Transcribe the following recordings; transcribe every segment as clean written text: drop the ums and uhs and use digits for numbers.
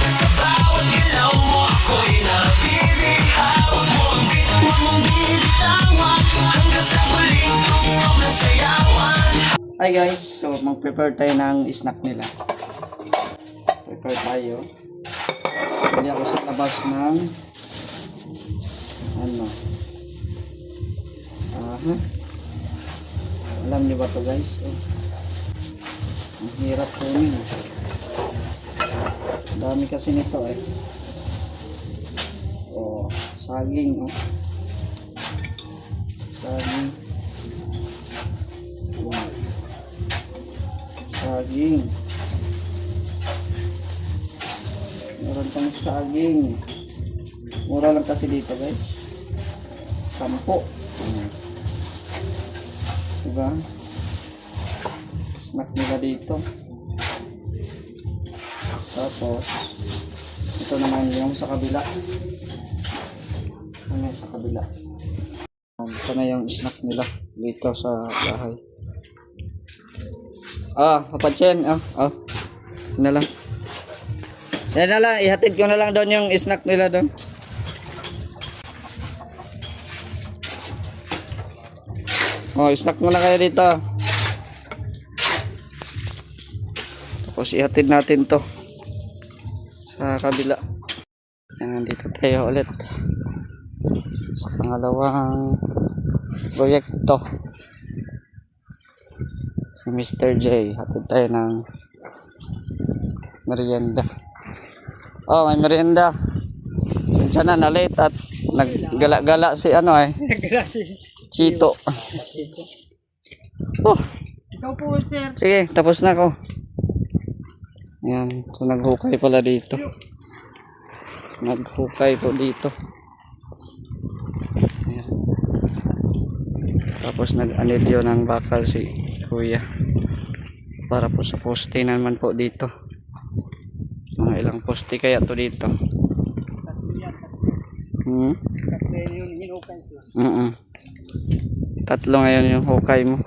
Sa bawat ilaw mo ako'y nabibihaw. Huwag mong bibitawan hanggang sa huling tugtog ng sayawan. Hi guys, so mag-prepare tayo ng snack nila. Prepare tayo. Hindi ako sa labas ng ano. Alam niyo ba to guys? Oh. Ang hirap kunin. Ang dami kasi nito eh. Oh, saging oh. Saging. Wow. Saging. Meron pang saging. Mura lang kasi dito guys. 10. Diba? Snack nila dito. Tapos ito naman yung sa kabila. Ano sa kabila? Ito na yung snack nila dito sa bahay. Papansin. Na lang. Yan na lang, ihatid ko na lang doon yung snack nila doon. Snack muna kayo dito. Tapos ihatid natin to sa kabila. Yan, dito tayo ulit sa pangalawang proyekto. Mr. J, hatid tayo ng merienda. May merienda. Sensya na, na-late at naggala-gala si ano Chito. Ikaw po, sir. Sige, tapos na ako. Yan, so naghukay pala dito. Naghukay po dito. Ayan. Tapos nag-anilyo ng bakal si kuya. Para po sa poste naman po dito. Mga ilang poste kaya to dito. Tatlo ngayon yung hukay mo.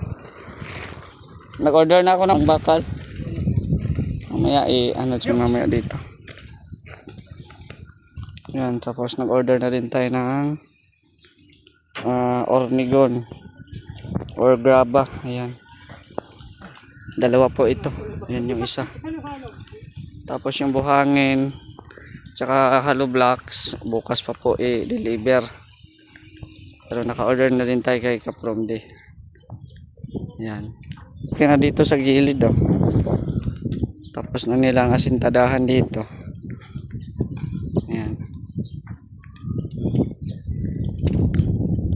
Nag-order na ako ng bakal. Mamaya mamaya dito. Yan, tapos nag-order na din tayo ng ornigon or graba. Ayan. Dalawa po ito. Yan yung isa. Tapos yung buhangin tsaka hollow blocks bukas pa po i-deliver. Pero naka-order na din tayo kay Kapromde. Yan. Kaya dito sa gilid daw. Tapos na nilang asintadahan dito. Yan.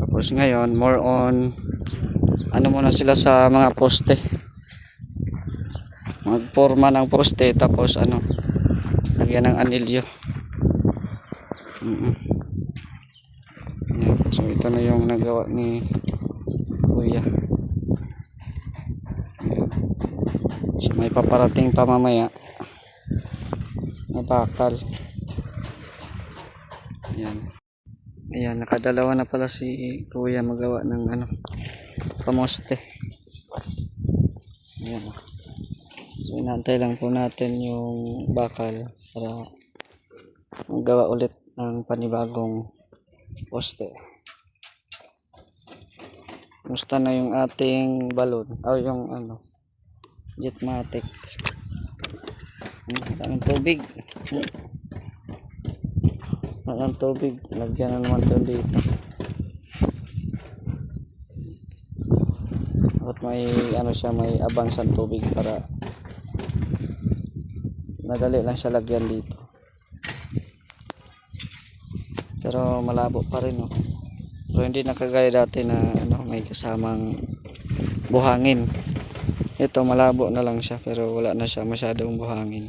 Tapos ngayon more on muna sila sa mga poste. Magporma ng poste tapos lagyan ng anilyo. Yan. So ito na yung nagawa ni kuya. Yan. So may paparating pa mamaya na bakal. Yan. Ayan, nakadalawa na pala si kuya magawa ng pamoste. Ayan. So inaantay lang po natin yung bakal para magawa ulit ng panibagong poste. Musta na yung ating balon yung jetmatic. Ang tubig. Ang tubig, lagyan na naman ito dito. At may may abansang tubig para madali lang siya lagyan dito. Pero malabo pa rin pero hindi nakagaya dati na may kasamang buhangin. Ito malabo na lang siya pero wala na siya masyadong buhangin.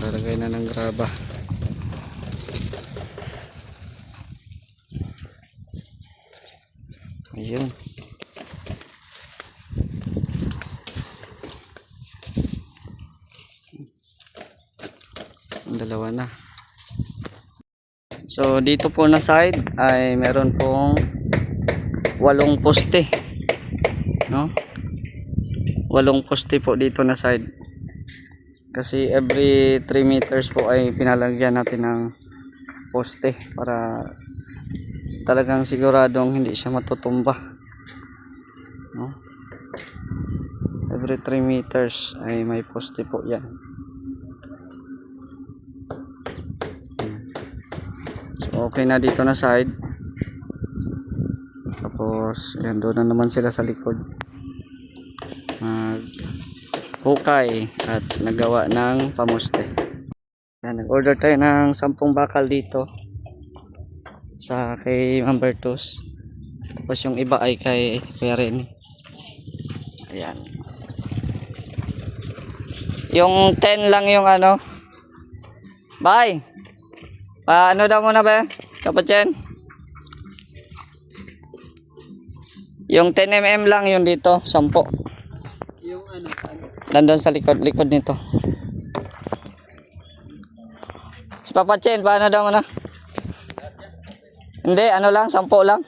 Lalagay na ng graba. Ayun. Ang dalawa na. So dito po na side ay meron pong 8 poste, no? 8 poste po dito na side. Kasi every 3 meters po ay pinalagyan natin ng poste para talagang siguradong hindi siya matutumba, no? Every 3 meters ay may poste po yan. So okay na dito na side. Tapos yan, doon na naman sila sa likod hukay at nagawa ng pamuste. Yan, nag-order tayo ng 10 bakal dito sa kay Mambertus. Tapos yung iba ay kay Kuya Ren. Ayan. Yung 10 lang yung ano. Bye. Ano daw muna ba? Kapatid. Yung 10 mm lang yung dito, 10. Yung ano, Nandun sa likod nito. Si Papa Chen, paano daw muna? Hindi, ano lang, 10 lang.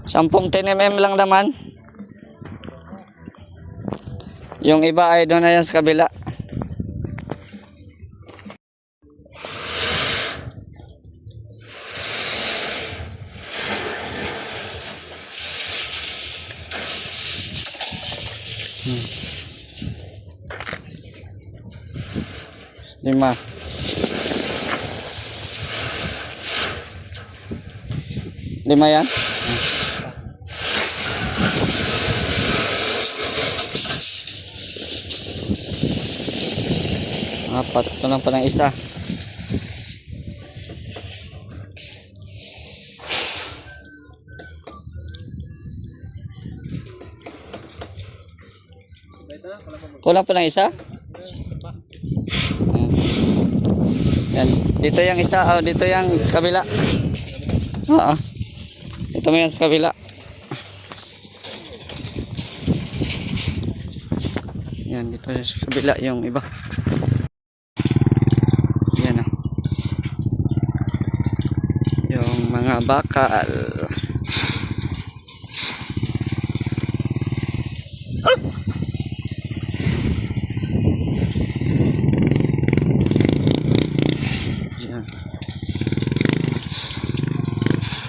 Sampung 10 mm lang naman. Yung iba ay doon na yan sa kabila. Lima. Lima yan? Apat. Ito lang pa ng isa. Kulang pa ng isa? Yan. Dito yung isa. Oh, dito yung kabila. Oo. Dito mo yan sa kabila. Yan. Dito yung sa kabila yung iba. Yan o. Yung mga bakal.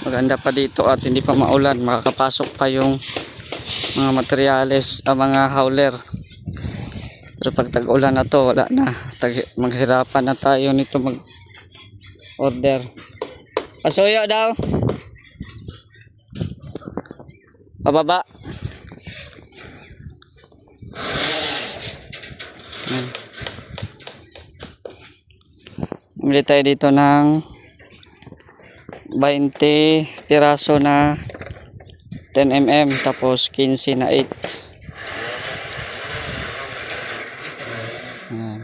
Maganda pa dito at hindi pa maulan, makakapasok pa yung mga materyales, mga hauler. Pero pag tag-ulan na to, wala na, maghirapan na tayo nito mag order. Pasuyo daw, pababa. Bili tayo dito ng 20 piraso na 10 mm tapos 15 na 8. Ayan.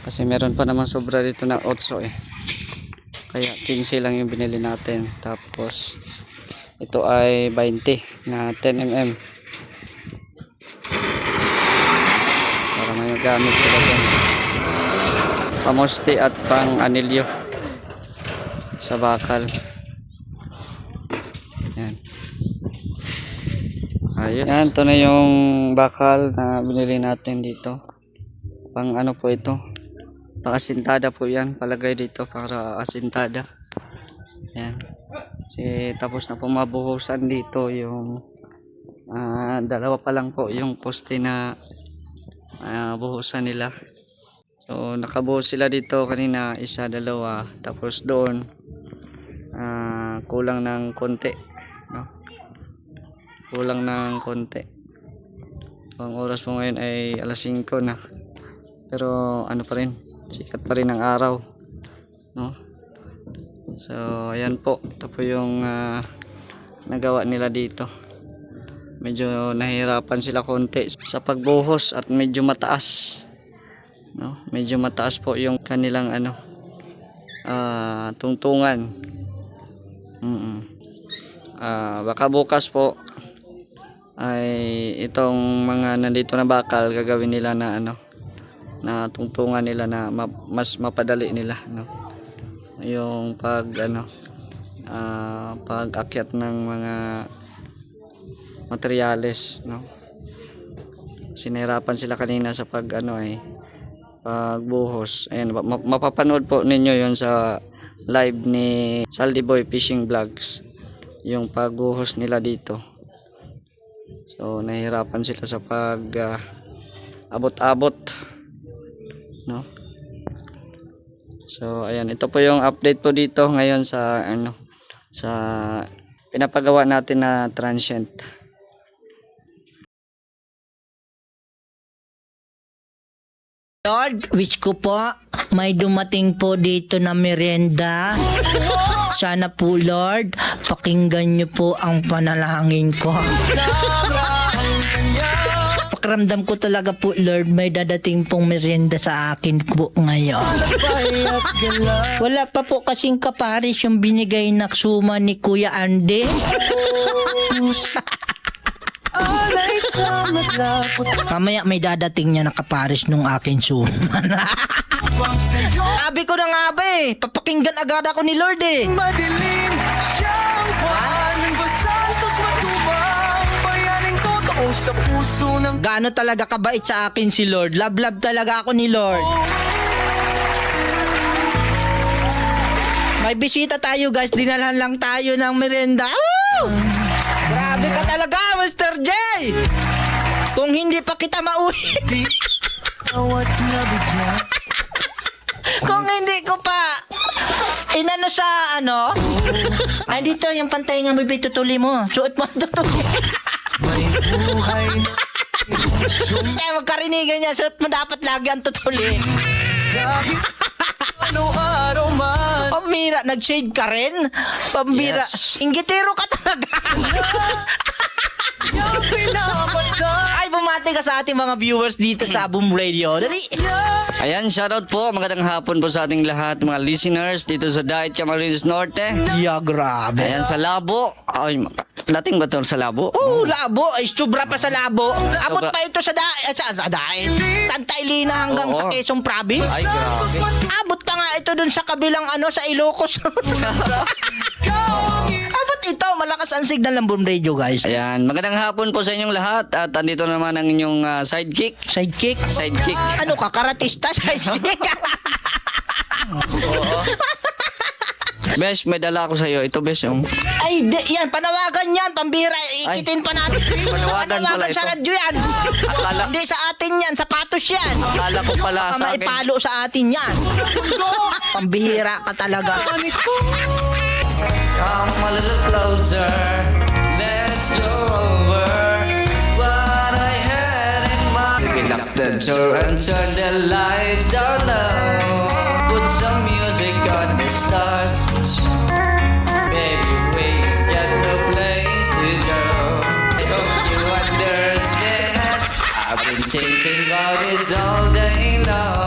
Kasi meron pa naman sobra dito na 8 eh. Kaya 15 lang yung binili natin. Tapos ito ay 20 na 10 mm. Para may magamit sila dyan. Pamusti at pang anilyo sa bakal. Yan. Ayos. Yan, ito na yung bakal na binili natin dito. Pang ano po ito? Pang asintada po yan. Palagay dito para asintada. Yan. Tapos na po mabuhusan dito yung dalawa pa lang po yung poste na buhusan nila. So nakabuhos sila dito kanina, isa, dalawa, tapos doon kulang ng konti, no? Kulang ng konti. Ang oras po ngayon ay alas 5 na. Pero ano pa rin, sikat pa rin ang araw, no? So ayan po, ito po yung nagawa nila dito. Medyo nahihirapan sila konti sa pagbuhos at medyo mataas. No, medyo mataas po yung kanilang tungtungan. Baka bukas po ay itong mga nandito na bakal gagawin nila na na tungtungan nila na mas mapadali nila, no? Yung pag pag-akyat ng mga materyales, no? Sinirapan sila kanina sa pagbuhos. Ayan, mapapanood po ninyo yon sa live ni Saldi Boy Fishing Vlogs, yung pagbuhos nila dito. So nahihirapan sila sa pag abot-abot, no? So ayan, ito po yung update po dito ngayon sa sa pinapagawa natin na transient. Lord, wish ko po may dumating po dito na merienda. Sana po, Lord, pakinggan niyo po ang panalangin ko. Pakiramdam ko talaga po, Lord, may dadating pong merienda sa akin po ngayon. Wala pa po kasing kaparis yung binigay na suma ni Kuya Andy. Mamaya may dadating niya na kaparis nung aking suman. Sabi ko na nga ba papakinggan agad ako ni Lord Madilim siyang buwan ng basantos matubang bayaning totoo sa puso ng Gaano talaga kabait sa akin si Lord. Love talaga ako ni Lord. May bisita tayo guys. Dinalhan lang tayo ng merienda. Woo! Grabe ka talaga, Mr. J! Kung hindi pa kita mauwi. awat na bigla. Kung hindi ko pa inano sa ay dito yung pantay nga may tutuli mo. Suot mo ang tutuli. May buhay na Kaya magkarinigan niya, suot mo dapat lagi ang tutuli. kahit ano araw man. Pambira, nag-shade ka rin? Pambira. Yes. Inggitero ka talaga. Yung pinapasa Ay, bumati ka sa ating mga viewers dito sa Boom Radio. Dali. Ayan, shoutout po, magandang hapon po sa ating lahat, mga listeners dito sa Daet Camarines Norte. Yeah, grabe. Ayan, sa Labo. Ay, lating ba ito sa Labo? Oh, Labo. Ay, sobra pa sa Labo. Abot Sobra. pa ito sa Daet. Santa Elena hanggang Oo. sa Quezon Province. Ay, grabe. Abot pa nga ito dun sa kabilang sa Ilocos. Abot ito. Malakas ang signal ng Boom Radio, guys. Ayan, magandang hapon po sa inyong lahat at andito naman ang inyong sidekick. Sidekick. Sidekick. Ano ka, karatista? Sidekick. Besh, may dala ako sa iyo. Ito, Besh, yung... Ay, yan, panawagan yan, pambira, ikitin pa natin. Panawagan pala ito. sa radyo yan. Akala- Hindi sa atin yan, sapatos yan. Akala ko pala Baka sa akin. maipalo sa atin yan. Pambihira ka talaga. Come a little closer, let's go over what I had in mind. We lock the door and turn the lights down low. Put some music on the stars. Baby, we got no place to go. I hope you understand. I've been thinking about it all day long.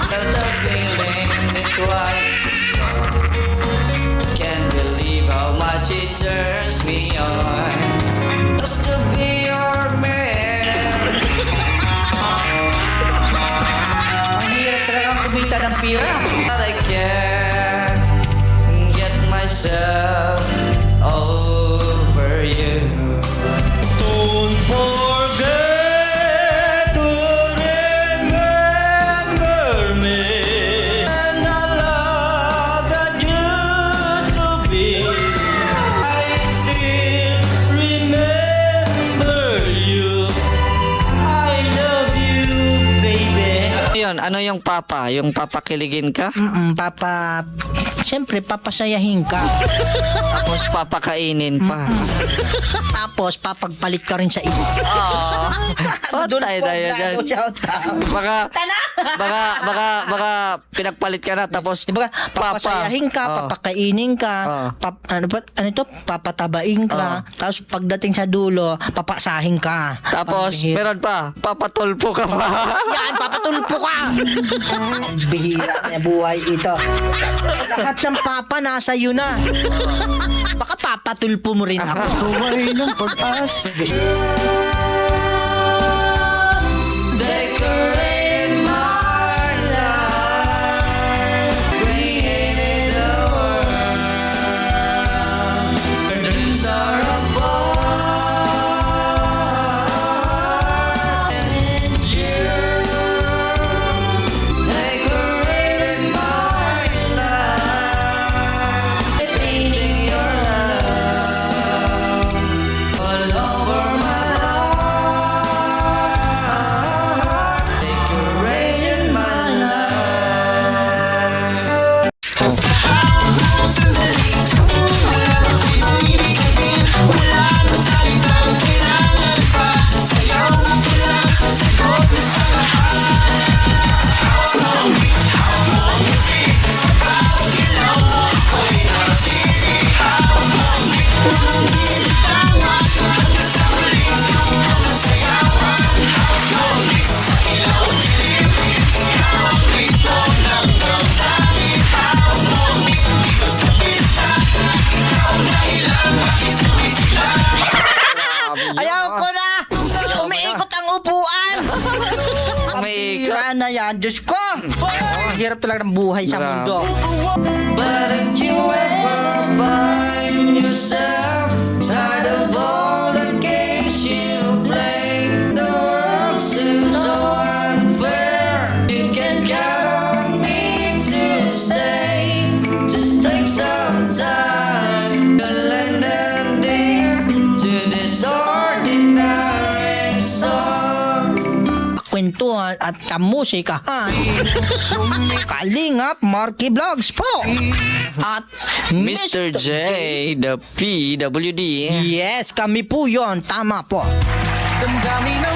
The feeling that twice. Can't believe how much it turns me on just to be your man. Ang hirap talagang kumita ng pira. But I can't get myself over you. Don't forget to remember me and the love that used to be. I still remember you. I love you, baby. Ano yung papa? Yung papakiligin ka? Siyempre, papasayahin ka. Tapos papakainin pa. Tapos, papagpalit ka rin sa iyo. Patay tayo dyan. Baka pinagpalit ka na tapos Diba, papasayahin ka, Oh. papakainin ka, Oh. papatabain ka, tapos pagdating sa dulo, papasahin ka. Tapos Pambihira. meron pa, papatulpo ka pa. Yan, papatulpo ka! Ang bihira na buhay ito. Lahat ng papa nasa iyo na. Baka papatulpo mo rin ako. Buhay ng pag-asa. Decorate my Sira na yan, Diyos ko! Ang hirap talaga ng buhay sa Grabe. mundo. But if you ever find yourself tired of all the games you play, the world seems so unfair. You can count on me to stay. Just take some time to lend an ear to this ordinary song. Kwentuhan at kamusikahan. Kalingap Marky Vlogs po. At Mr. J, the PWD. Yes, kami po yon. Tama po. Damdamin ang